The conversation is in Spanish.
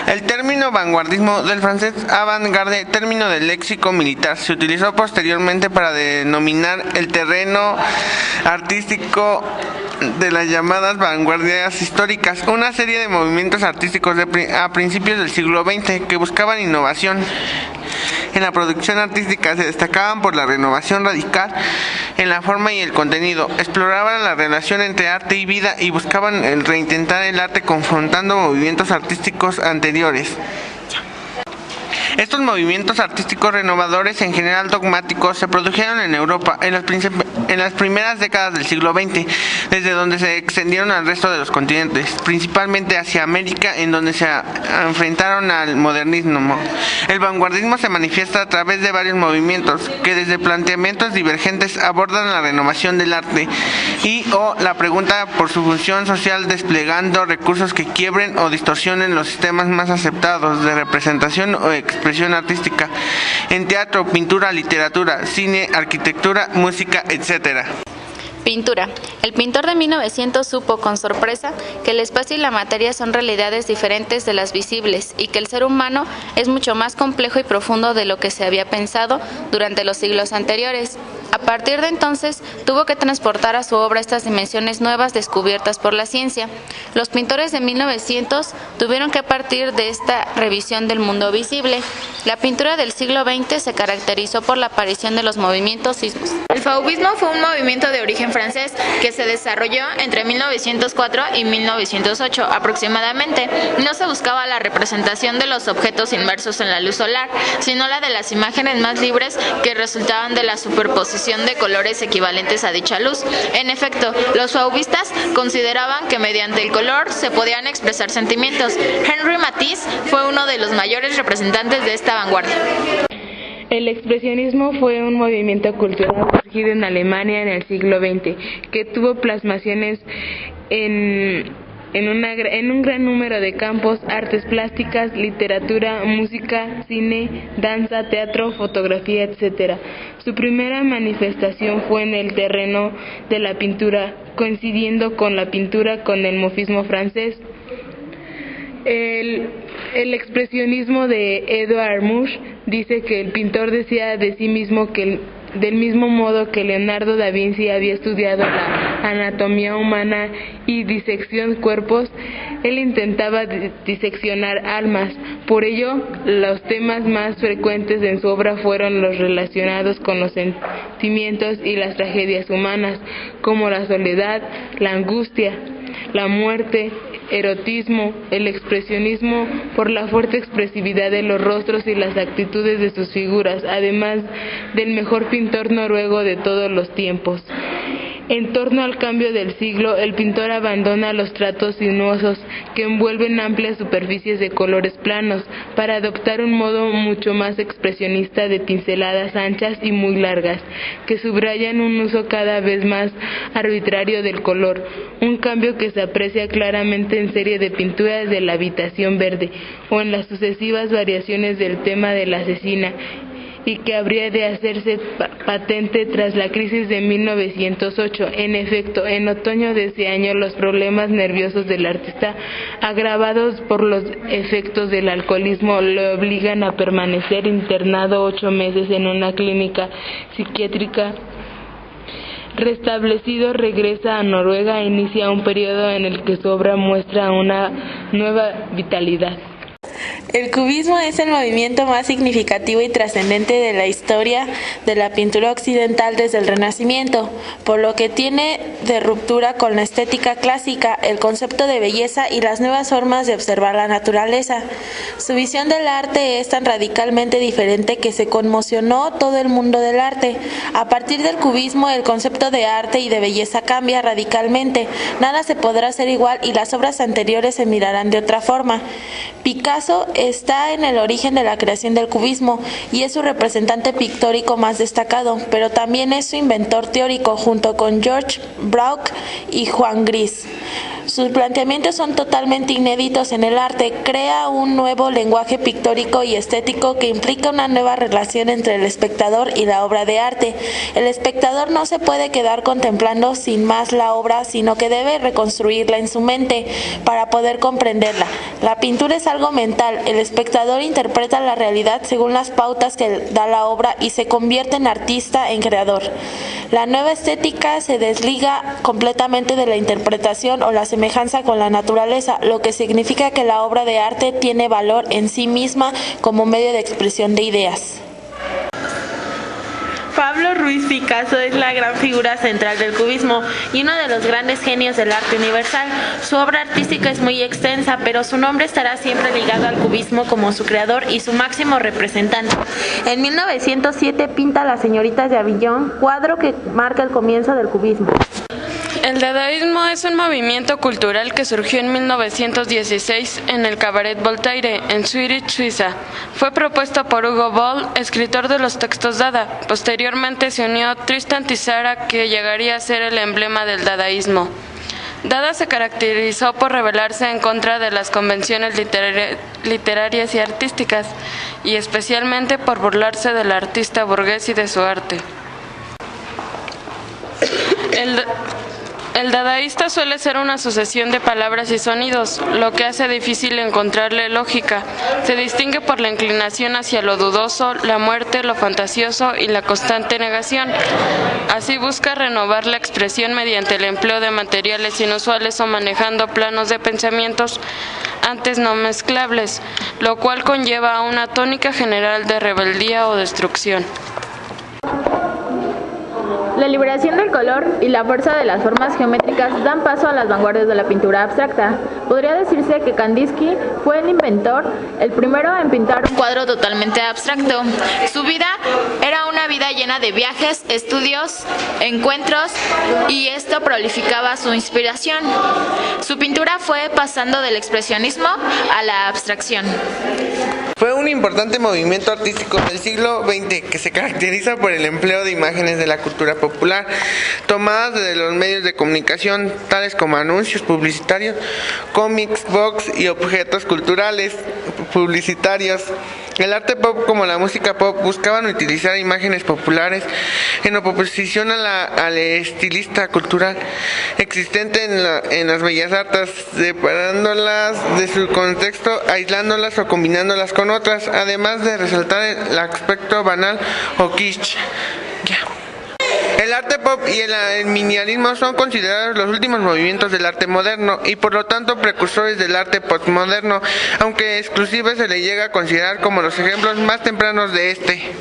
El término vanguardismo del francés avant-garde, término del léxico militar, se utilizó posteriormente para denominar el terreno artístico de las llamadas vanguardias históricas, una serie de movimientos artísticos a principios del siglo XX que buscaban innovación en la producción artística. Se destacaban por la renovación radical en la forma y el contenido, exploraban la relación entre arte y vida y buscaban el reintentar el arte confrontando movimientos artísticos anteriores. Estos movimientos artísticos renovadores, en general dogmáticos, se produjeron en Europa en las primeras décadas del siglo XX, desde donde se extendieron al resto de los continentes, principalmente hacia América, en donde se enfrentaron al modernismo. El vanguardismo se manifiesta a través de varios movimientos, que desde planteamientos divergentes abordan la renovación del arte o la pregunta por su función social, desplegando recursos que quiebren o distorsionen los sistemas más aceptados de representación o expresión artística en teatro, pintura, literatura, cine, arquitectura, música, etc. Pintura. El pintor de 1900 supo con sorpresa que el espacio y la materia son realidades diferentes de las visibles y que el ser humano es mucho más complejo y profundo de lo que se había pensado durante los siglos anteriores. A partir de entonces, tuvo que transportar a su obra estas dimensiones nuevas descubiertas por la ciencia. Los pintores de 1900 tuvieron que partir de esta revisión del mundo visible. La pintura del siglo XX se caracterizó por la aparición de los movimientos sismos. El fauvismo fue un movimiento de origen francés que se desarrolló entre 1904 y 1908 aproximadamente. No se buscaba la representación de los objetos inmersos en la luz solar, sino la de las imágenes más libres que resultaban de la superposición de colores equivalentes a dicha luz. En efecto, los fauvistas consideraban que mediante el color se podían expresar sentimientos. Henri Matisse fue uno de los mayores representantes de esta vanguardia. El expresionismo fue un movimiento cultural surgido en Alemania en el siglo XX, que tuvo plasmaciones en un gran número de campos: artes plásticas, literatura, música, cine, danza, teatro, fotografía, etc. Su primera manifestación fue en el terreno de la pintura, coincidiendo con la pintura con el mofismo francés. El expresionismo de Edvard Munch dice que el pintor decía de sí mismo que del mismo modo que Leonardo da Vinci había estudiado la anatomía humana y disección cuerpos, él intentaba diseccionar almas. Por ello, los temas más frecuentes en su obra fueron los relacionados con los sentimientos y las tragedias humanas, como la soledad, la angustia, la muerte, erotismo. El expresionismo por la fuerte expresividad de los rostros y las actitudes de sus figuras, además del mejor pintor noruego de todos los tiempos. En torno al cambio del siglo, el pintor abandona los tratos sinuosos que envuelven amplias superficies de colores planos para adoptar un modo mucho más expresionista de pinceladas anchas y muy largas, que subrayan un uso cada vez más arbitrario del color, un cambio que se aprecia claramente en serie de pinturas de la habitación verde o en las sucesivas variaciones del tema de la asesina, y que habría de hacerse patente tras la crisis de 1908. En efecto, en otoño de ese año, los problemas nerviosos del artista, agravados por los efectos del alcoholismo, le obligan a permanecer internado 8 meses en una clínica psiquiátrica. Restablecido, regresa a Noruega e inicia un periodo en el que su obra muestra una nueva vitalidad. El cubismo es el movimiento más significativo y trascendente de la historia de la pintura occidental desde el Renacimiento, por lo que tiene de ruptura con la estética clásica, el concepto de belleza y las nuevas formas de observar la naturaleza. Su visión del arte es tan radicalmente diferente que se conmocionó todo el mundo del arte. A partir del cubismo, el concepto de arte y de belleza cambia radicalmente. Nada se podrá hacer igual y las obras anteriores se mirarán de otra forma. Picasso está en el origen de la creación del cubismo y es su representante pictórico más destacado, pero también es su inventor teórico junto con George Braque y Juan Gris. Sus planteamientos son totalmente inéditos en el arte, crea un nuevo lenguaje pictórico y estético que implica una nueva relación entre el espectador y la obra de arte. El espectador no se puede quedar contemplando sin más la obra, sino que debe reconstruirla en su mente para poder comprenderla. La pintura es algo mental, el espectador interpreta la realidad según las pautas que da la obra y se convierte en artista, en creador. La nueva estética se desliga completamente de la interpretación o la semejanza con la naturaleza, lo que significa que la obra de arte tiene valor en sí misma como medio de expresión de ideas. Pablo Ruiz Picasso es la gran figura central del cubismo y uno de los grandes genios del arte universal. Su obra artística es muy extensa, pero su nombre estará siempre ligado al cubismo como su creador y su máximo representante. En 1907 pinta Las señoritas de Avillon, cuadro que marca el comienzo del cubismo. El dadaísmo es un movimiento cultural que surgió en 1916 en el Cabaret Voltaire, en Zúrich, Suiza. Fue propuesto por Hugo Boll, escritor de los textos Dada. Posteriormente se unió Tristan Tzara, que llegaría a ser el emblema del dadaísmo. Dada se caracterizó por rebelarse en contra de las convenciones literarias y artísticas, y especialmente por burlarse del artista burgués y de su arte. El dadaísta suele ser una sucesión de palabras y sonidos, lo que hace difícil encontrarle lógica. Se distingue por la inclinación hacia lo dudoso, la muerte, lo fantasioso y la constante negación. Así busca renovar la expresión mediante el empleo de materiales inusuales o manejando planos de pensamientos antes no mezclables, lo cual conlleva a una tónica general de rebeldía o destrucción. La liberación del color y la fuerza de las formas geométricas dan paso a las vanguardias de la pintura abstracta. Podría decirse que Kandinsky fue el inventor, el primero en pintar un cuadro totalmente abstracto. Su vida era una vida llena de viajes, estudios, encuentros, y esto prolificaba su inspiración. Su pintura fue pasando del expresionismo a la abstracción. Fue un importante movimiento artístico del siglo XX que se caracteriza por el empleo de imágenes de la cultura popular, tomadas de los medios de comunicación, tales como anuncios publicitarios, cómics, box y objetos culturales publicitarios. El arte pop como la música pop buscaban utilizar imágenes populares en oposición al estilista cultural existente en las bellas artes, separándolas de su contexto, aislándolas o combinándolas con otras, además de resaltar el aspecto banal o kitsch. El arte pop y el minimalismo son considerados los últimos movimientos del arte moderno y por lo tanto precursores del arte postmoderno, aunque exclusivo se le llega a considerar como los ejemplos más tempranos de este.